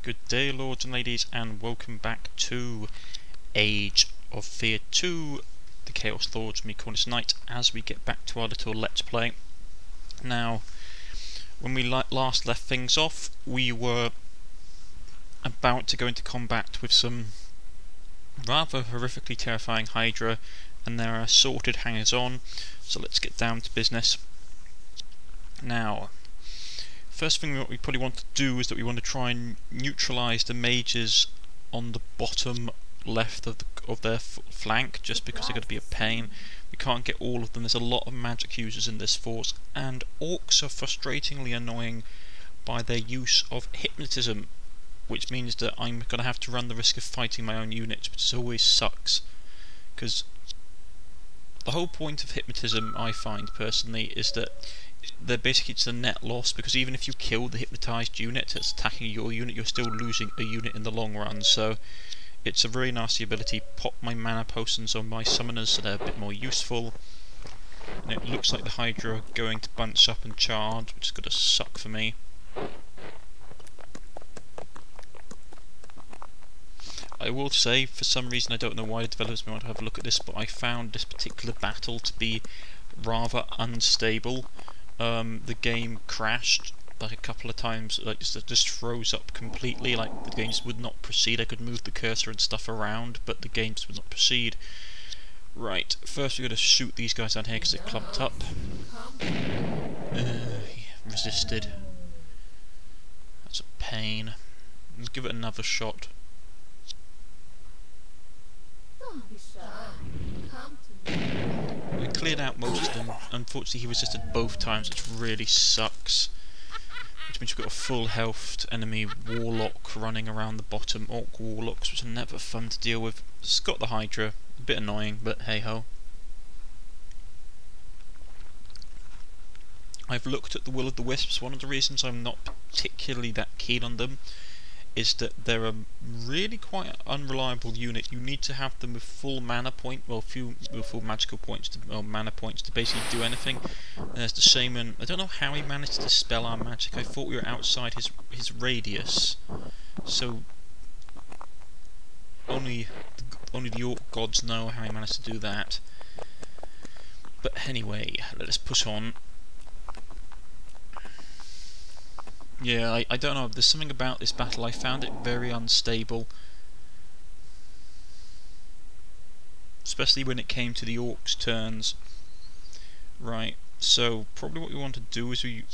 Good day, lords and ladies, and welcome back to Age of Fear 2, the Chaos Lords, me Cornish-Knight, as we get back to our little Let's Play. Now, when we last left things off, we were about to go into combat with some rather horrifically terrifying Hydra and their assorted hangers-on, so let's get down to business. Now, first thing that we probably want to do is that we want to try and neutralise the mages on the bottom left of their flank, just because they're going to be a pain. We can't get all of them. There's a lot of magic users in this force, and orcs are frustratingly annoying by their use of hypnotism, which means that I'm going to have to run the risk of fighting my own units, which always sucks, because the whole point of hypnotism, I find personally, is that basically it's a net loss, because even if you kill the hypnotised unit that's attacking your unit, you're still losing a unit in the long run. So it's a very nasty ability. Pop my mana potions on my summoners so they're a bit more useful. And it looks like the Hydra are going to bunch up and charge, which is going to suck for me. I will say, for some reason, I don't know why the developers may want to have a look at this, but I found this particular battle to be rather unstable. The game crashed like a couple of times, like just froze up completely, like the game just would not proceed. I could move the cursor and stuff around, but the game just would not proceed. Right, first we're going to shoot these guys down here because they're clumped up. Resisted. That's a pain. Let's give it another shot. We cleared out most of them. Unfortunately, he resisted both times, which really sucks. Which means we've got a full health enemy warlock running around the bottom. Orc warlocks, which are never fun to deal with. It's got the Hydra. A bit annoying, but hey ho. I've looked at the Will of the Wisps. One of the reasons I'm not particularly that keen on them is that they're a really quite unreliable unit. You need to have them with full mana point, well, full magical points, or mana points to basically do anything. And there's the Shaman. I don't know how he managed to dispel our magic. I thought we were outside his radius, so only the Orc gods know how he managed to do that. But anyway, let us push on. Yeah, I don't know, there's something about this battle, I found it very unstable. Especially when it came to the Orcs' turns. Right, so probably what we want to do is this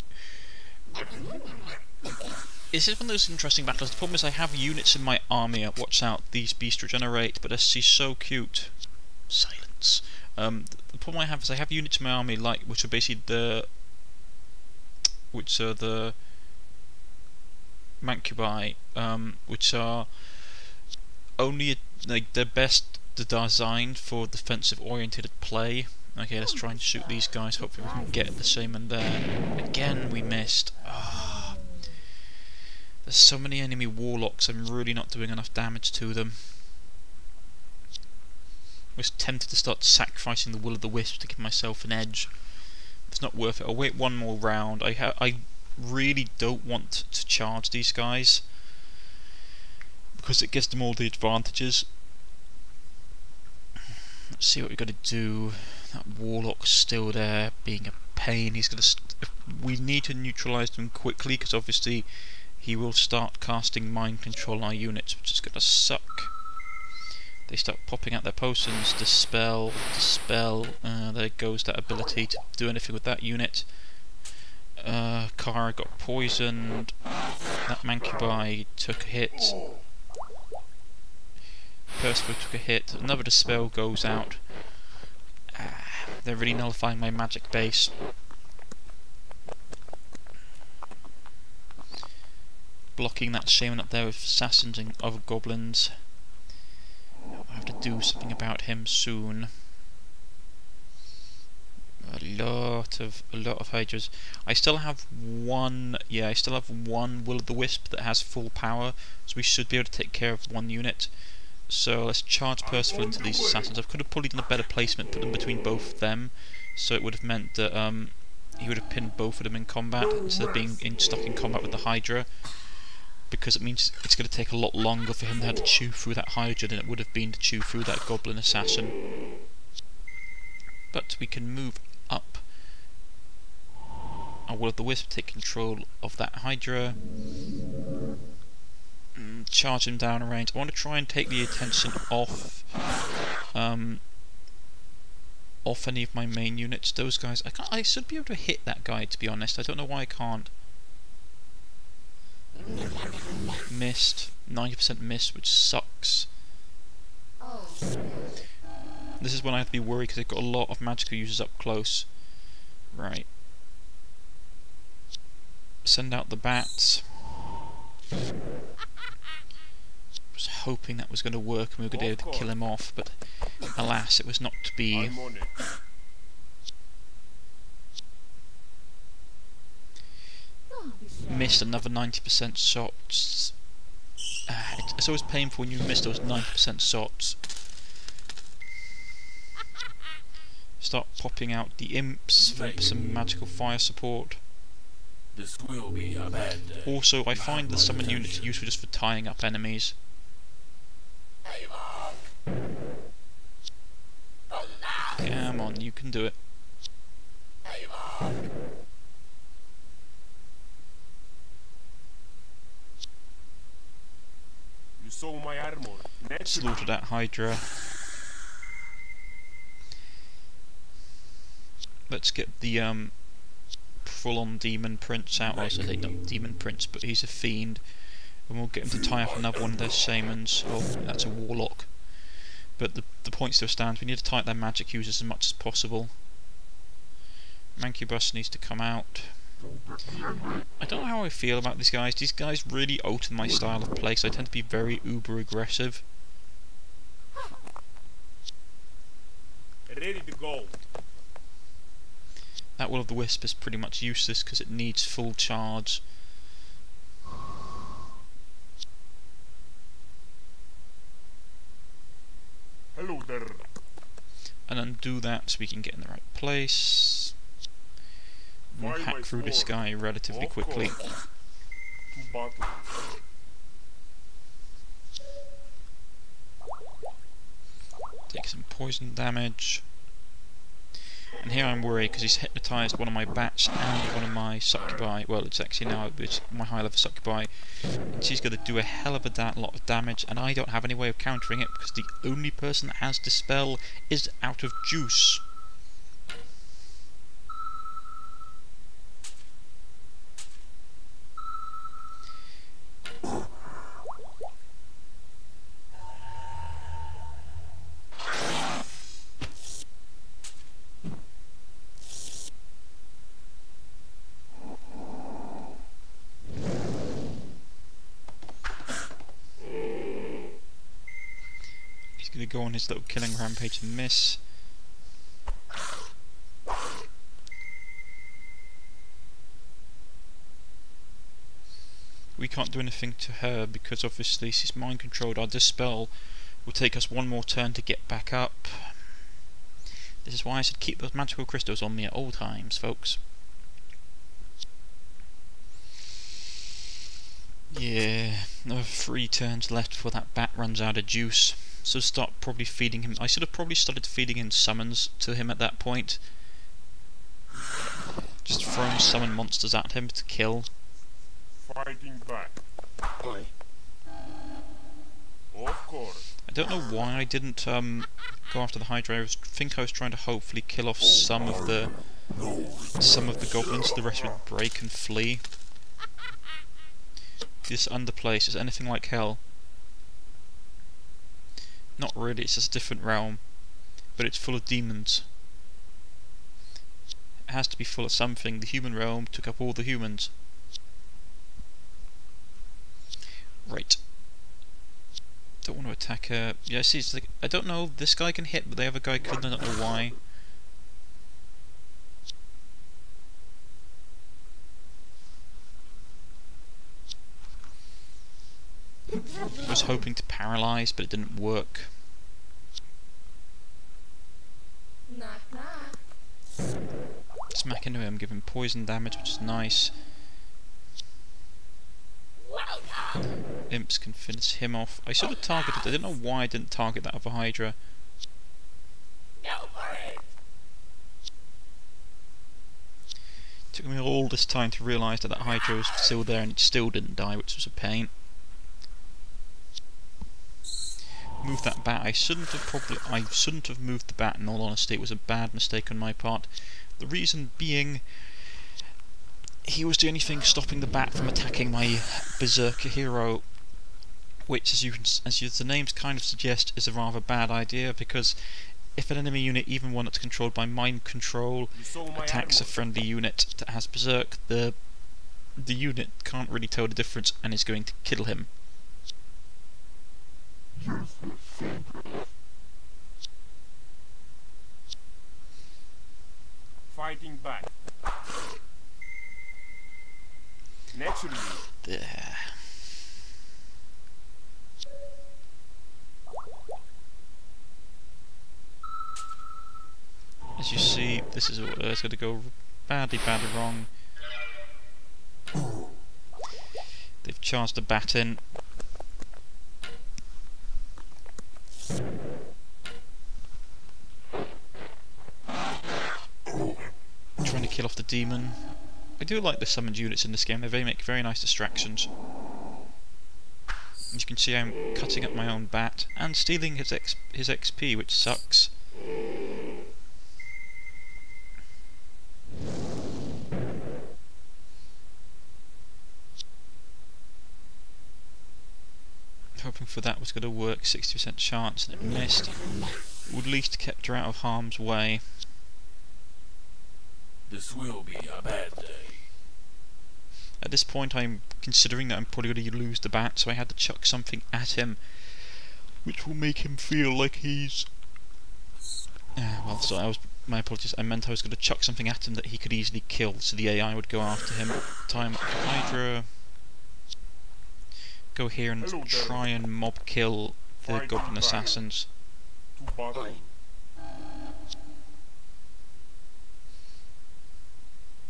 is one of those interesting battles. The problem is I have units in my army. Watch out, these beasts regenerate, but she's so cute. Silence. The problem I have is I have units in my army which are basically the Mancubi, which are only they're best designed for defensive oriented play. Okay, let's try and shoot these guys. Hopefully we can get the Shaman there. Again, we missed. Oh, there's so many enemy warlocks. I'm really not doing enough damage to them. I was tempted to start sacrificing the Will of the Wisp to give myself an edge. It's not worth it. I'll wait one more round. I really don't want to charge these guys because it gives them all the advantages. Let's see what we've got to do. That warlock's still there, being a pain. He's going to. We need to neutralise them quickly because obviously he will start casting mind control on our units, which is going to suck. They start popping out their potions. Dispel. There goes that ability to do anything with that unit. Kara got poisoned. That Mancubi took a hit. Percival took a hit. Another dispel goes out. They're really nullifying my magic base. Blocking that Shaman up there with assassins and other goblins. I have to do something about him soon. A lot of Hydras. I still have one. Yeah, I still have one Will of the Wisp that has full power, so we should be able to take care of one unit. So let's charge Percival into these assassins. I could have probably done a better placement, put them between both of them, so it would have meant that he would have pinned both of them in combat instead of being stuck in combat with the Hydra. because it means it's going to take a lot longer for him to have to chew through that Hydra than it would have been to chew through that Goblin Assassin. But we can move up. And Will of the Wisp take control of that Hydra. Charge him down a range. I want to try and take the attention off off any of my main units. Those guys, I should be able to hit that guy, to be honest. I don't know why I can't. Missed. 90% missed, which sucks. This is when I have to be worried because they've got a lot of magical users up close. Right. Send out the bats. Was hoping that was going to work and we were going to be able to kill him off, but alas, it was not to be. Missed another 90% shots. It's always painful when you miss those 90% shots. Start popping out the imps for some magical fire support. This will be abandoned. Also, I find the summon units useful just for tying up enemies. Come on, you can do it. You saw my armor. Slaughter that Hydra. Let's get the full-on Demon Prince out. I say not Demon Prince, but he's a fiend, and we'll get him to tie up another one of their shamans. Oh, that's a warlock. But the point still stands. We need to tie up their magic users as much as possible. Succubuss needs to come out. I don't know how I feel about these guys. These guys really alter my style of play, so I tend to be very uber aggressive. Ready to go. That Will of the Wisp is pretty much useless because it needs full charge. Hello there. And undo that so we can get in the right place. And we'll hack through this guy relatively quickly. Take some poison damage. And here I'm worried because he's hypnotised one of my bats and one of my succubi. Well, it's actually now it's my high level succubi. And she's going to do a hell of a lot of damage, and I don't have any way of countering it because the only person that has Dispel is out of juice. Going to go on his little killing rampage and miss. We can't do anything to her because obviously she's mind controlled. Our Dispel will take us one more turn to get back up. This is why I should keep those magical crystals on me at all times, folks. Yeah, another 3 turns left before that bat runs out of juice. So start probably feeding him. I should have probably started feeding in summons to him at that point. Just throwing summon monsters at him to kill. Fighting back. Of course. I don't know why I didn't go after the Hydra. I think I was trying to hopefully kill off some of the goblins. The rest would break and flee. This underplace is anything like hell. Not really, it's just a different realm, but it's full of demons. It has to be full of something. The human realm took up all the humans. Right. Don't want to attack her. Yeah, see, it's like, I don't know, this guy can hit, but the other guy couldn't, I don't know why. I was hoping to paralyse, but it didn't work. Knock knock. Smack into him, give him poison damage, which is nice. imps can finish him off. I should have targeted. I didn't know why I didn't target that other Hydra. Took me all this time to realise that Hydra was still there and it still didn't die, which was a pain. Move that bat. I shouldn't have moved the bat, in all honesty. It was a bad mistake on my part. The reason being, he was the only thing stopping the bat from attacking my berserker hero, which, as the names kind of suggest, is a rather bad idea, because if an enemy unit, even one that's controlled by mind control, attacks a friendly unit that has berserk, the unit can't really tell the difference and is going to kill him. Fighting back. Naturally. There. As you see, this is it's going to go badly wrong. They've charged the bat in. Trying to kill off the demon. I do like the summoned units in this game. They make very nice distractions. As you can see, I'm cutting up my own bat and stealing his XP, which sucks. Hoping for that was going to work, 60% chance, and it missed. Would at least kept her out of harm's way. This will be a bad day. At this point I'm considering that I'm probably going to lose the bat, so I had to chuck something at him which will make him feel like he's... well, sorry, my apologies, I meant I was going to chuck something at him that he could easily kill, so the AI would go after him at the time. Hydra... go here and try and mob kill the goblin assassins. To battle.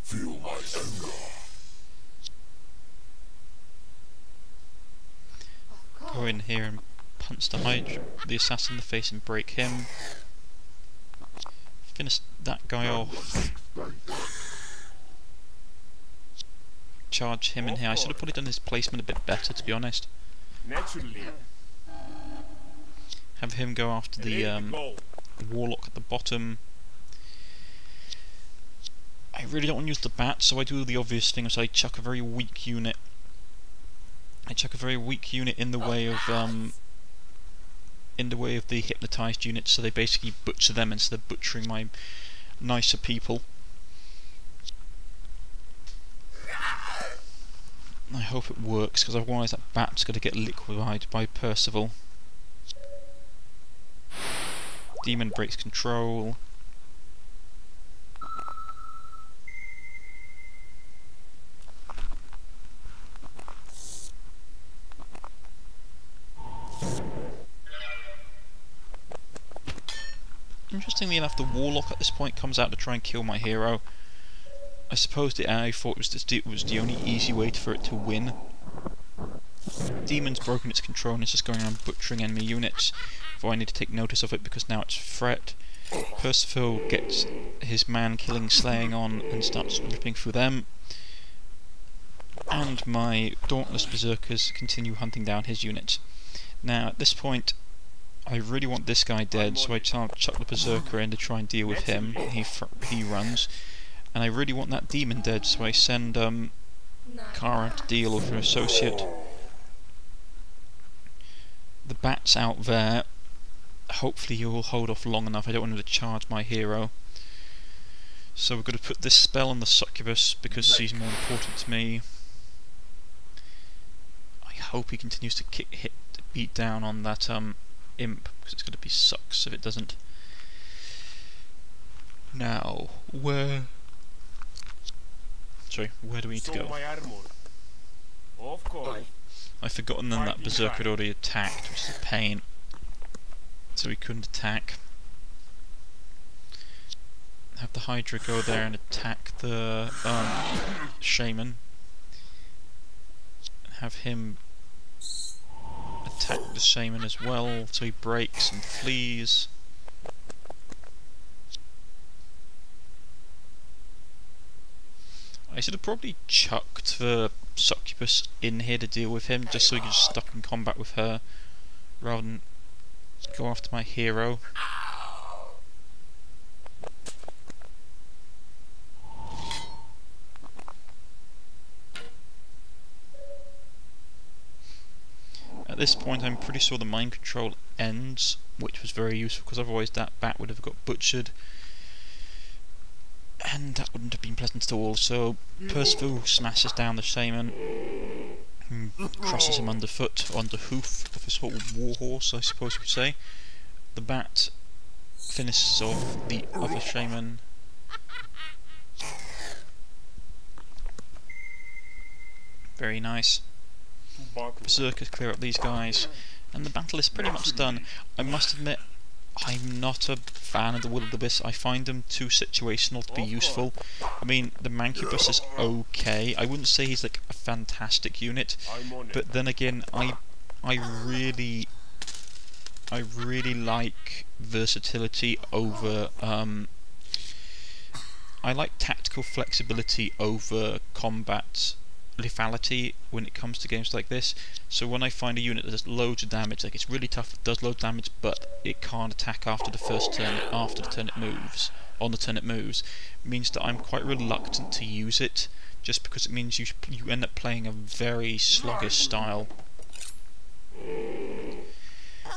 Feel my anger. Go in here and punch the Hydra, the assassin in the face and break him. Finish that guy off. Charge him in here. I should have probably done his placement a bit better, to be honest. Naturally. Have him go after the warlock at the bottom. I really don't want to use the bat, so I do the obvious thing, so I chuck a very weak unit. I chuck a very weak unit in the way of the hypnotized units, so they basically butcher them instead of butchering my nicer people. I hope it works, because otherwise that bat's going to get liquefied by Percival. Demon breaks control. Interestingly enough, the warlock at this point comes out to try and kill my hero. I suppose the AI thought it was the only easy way for it to win. Demon's broken its control and it's just going around butchering enemy units. Though I need to take notice of it because now it's threat. Percival gets his man-killing slaying on and starts ripping through them. And my dauntless berserkers continue hunting down his units. Now at this point, I really want this guy dead, so I chuck the berserker in to try and deal with him. He runs. And I really want that demon dead, so I send Kara to deal with her associate. The bat's out there. Hopefully he will hold off long enough. I don't want him to charge my hero. So we're going to put this spell on the succubus because he's more important to me. I hope he continues to beat down on that imp, because it's going to be sucks if it doesn't. Now, where do we need to go? My armor. Of course. I've forgotten then that berserker had already attacked, which is a pain. So he couldn't attack. Have the Hydra go there and attack the shaman. Have him the shaman as well, so he breaks and flees. I should have probably chucked the succubuss in here to deal with him, just so he could just stuck in combat with her, rather than go after my hero. At this point I'm pretty sure the mind control ends, which was very useful because otherwise that bat would have got butchered and that wouldn't have been pleasant at all. So Percival smashes down the shaman, crosses him underfoot, on the hoof of his whole warhorse, I suppose you could say. The bat finishes off the other shaman. Very nice. Berserkers clear up these guys, and the battle is pretty much done. I must admit, I'm not a fan of the Will-o'-the-Wisp. I find them too situational to be useful. I mean, the Succubuss is okay. I wouldn't say he's like a fantastic unit, but then again, I really like versatility over. I like tactical flexibility over combat lethality when it comes to games like this. So when I find a unit that does loads of damage, like it's really tough, it does loads of damage, but it can't attack after the first turn, after the turn it moves, on the turn it moves, means that I'm quite reluctant to use it, just because it means you end up playing a very sluggish style.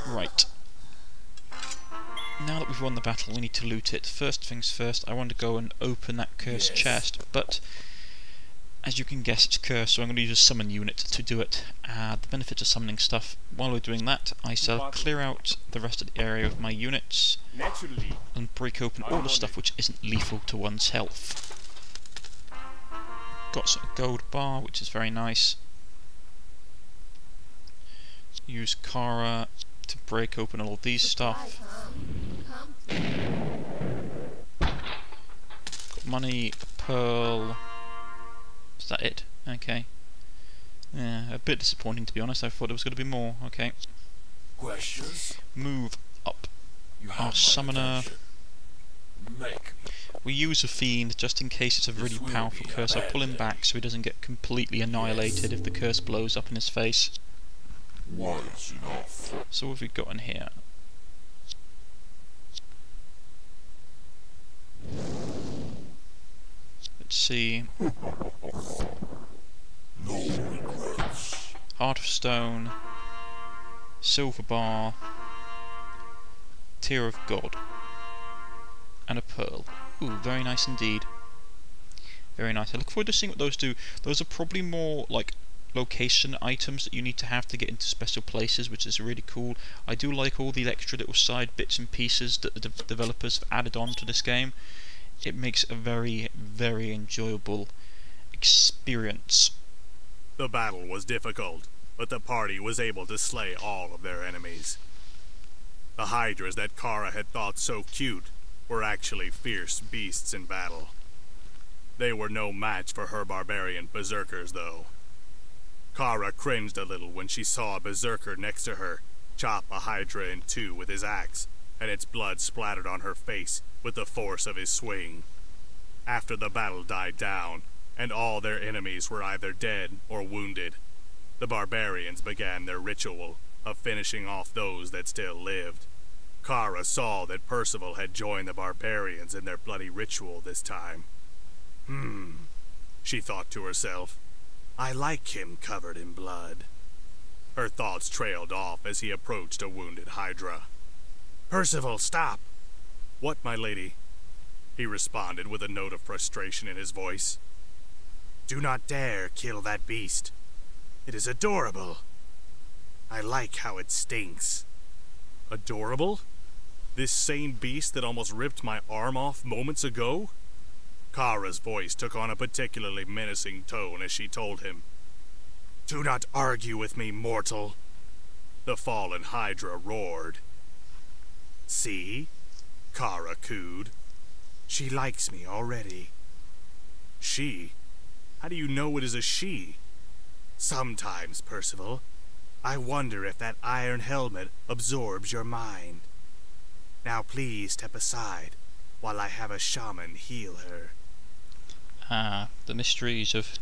Right. Now that we've won the battle, we need to loot it. First things first, I want to go and open that cursed chest, but as you can guess, it's cursed, so I'm going to use a summon unit to do it. The benefits of summoning stuff, while we're doing that, I shall clear out the rest of the area of my units and break open all the stuff which isn't lethal to one's health. Got a gold bar, which is very nice. Use Kara to break open all of these stuff. Got money, a pearl. Is that it? Okay. Yeah, a bit disappointing to be honest. I thought there was going to be more. Okay. Questions? Move up. You have Our my summoner. attention. Make me. We use a fiend just in case it's a really will powerful be a curse. I'll bad pull him day. back so he doesn't get completely annihilated if the curse blows up in his face. Once enough. So what have we got in here? Let's see. No regrets. Heart of Stone, Silver Bar, Tear of God, and a Pearl. Ooh, very nice indeed. Very nice. I look forward to seeing what those do. Those are probably more like location items that you need to have to get into special places, which is really cool. I do like all the extra little side bits and pieces that the developers have added on to this game. It makes a very, very enjoyable experience. The battle was difficult, but the party was able to slay all of their enemies. The hydras that Kara had thought so cute were actually fierce beasts in battle. They were no match for her barbarian berserkers, though. Kara cringed a little when she saw a berserker next to her chop a hydra in two with his axe, and its blood splattered on her face with the force of his swing. After the battle died down, and all their enemies were either dead or wounded, the barbarians began their ritual of finishing off those that still lived. Kara saw that Percival had joined the barbarians in their bloody ritual this time. She thought to herself, I like him covered in blood. Her thoughts trailed off as he approached a wounded hydra. Percival, stop! What, my lady? He responded with a note of frustration in his voice. Do not dare kill that beast. It is adorable. I like how it stinks. Adorable? This same beast that almost ripped my arm off moments ago? Kara's voice took on a particularly menacing tone as she told him, Do not argue with me, mortal. The fallen hydra roared. See? Kara cooed. She likes me already. She? How do you know it is a she? Sometimes, Percival, I wonder if that iron helmet absorbs your mind. Now please step aside while I have a shaman heal her. Ah, the mysteries of...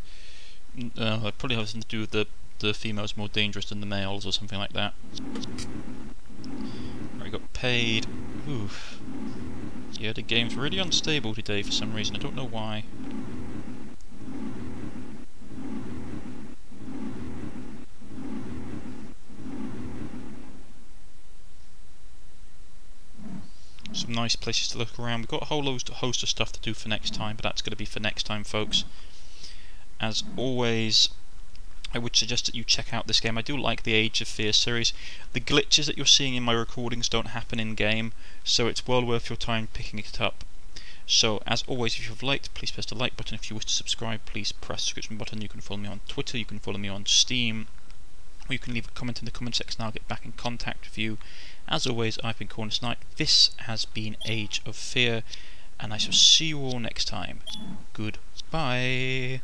it probably has something to do with the females more dangerous than the males or something like that. I got paid. Oof. Yeah, the game's really unstable today for some reason. I don't know why. Some nice places to look around. We've got a whole host of stuff to do for next time, but that's going to be for next time, folks. As always, I would suggest that you check out this game. I do like the Age of Fear series. The glitches that you're seeing in my recordings don't happen in game, so it's well worth your time picking it up. So, as always, if you've liked, please press the like button. If you wish to subscribe, please press the subscription button. You can follow me on Twitter, you can follow me on Steam, or you can leave a comment in the comment section and I'll get back in contact with you. As always, I've been Cornish-Knight. This has been Age of Fear, and I shall see you all next time. Goodbye.